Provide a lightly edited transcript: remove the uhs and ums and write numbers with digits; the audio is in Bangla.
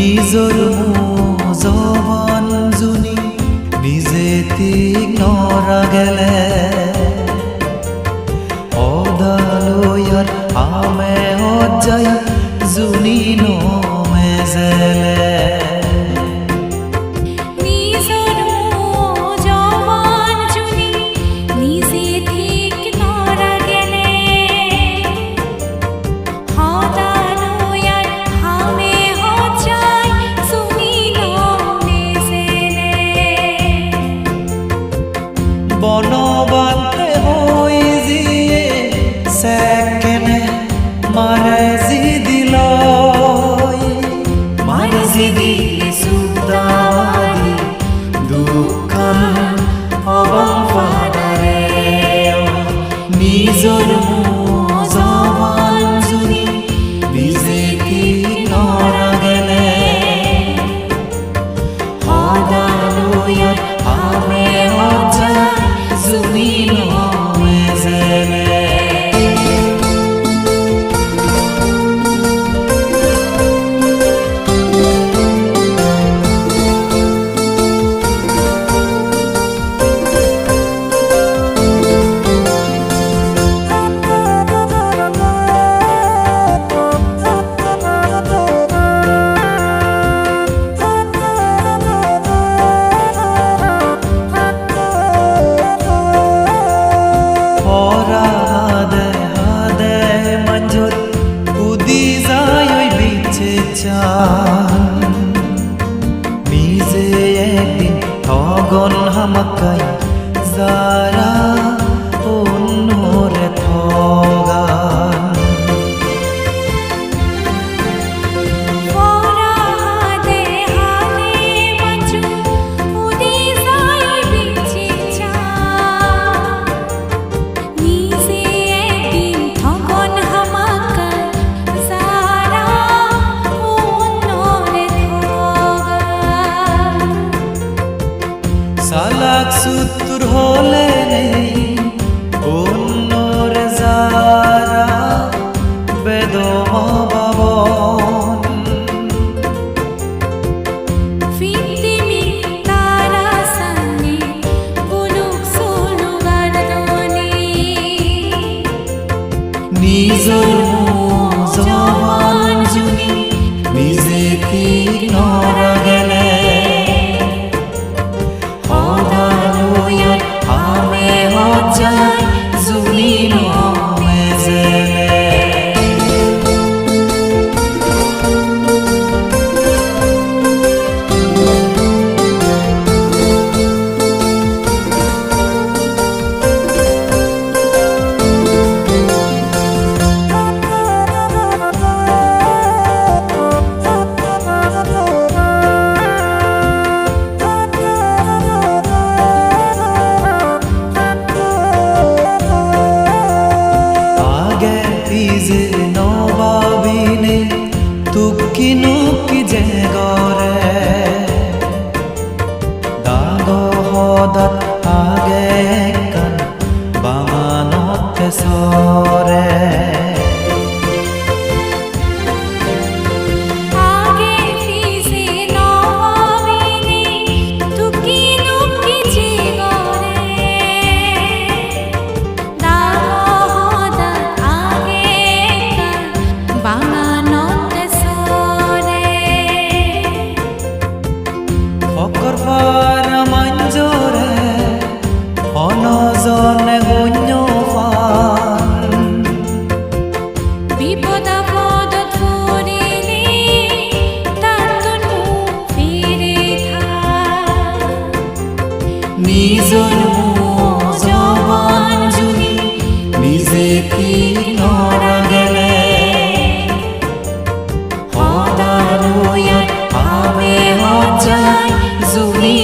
নিজর জবান জুনি নিজে ঠিক নরা গেলে অদালয়ার আমে হজাই জুনি নমে জেলে বনবান্তে হই জিয়ে সেকেনে মারে জি দিল মারে জি দিলি সুদারি দুঃখান অবং ফাদারে নিজর জবান জুনি নিজে কি নরা গেলে হদালয়ার আমে হজা জুনি নমে জেলে নিজে একদিন ঠগন হামাকাই যারা অন্যরে ঠগান সালাক সুতুর হলে নেই অন্যরে যারা বেদমা বাবন ফিতিমি তারা সানি বুলুক সোনু গার্দনি নিজর জবান জুনি নিজে কি নরা গেলে আমে হজাই জুনি নমে জেলে যে নবাবিনে তুকি নুকি যে গরে দাগ হদাত আগে কান বামানতে সরে ফকর ফারা মঞ্জরে অনজনে গণ্য ফান বিপদ আপদত পড়িলে তাতন ফিরে থাক নিজর জবান জুনি নিজে কি নরা গেলে হদালয়ার আমে হজাই জুনি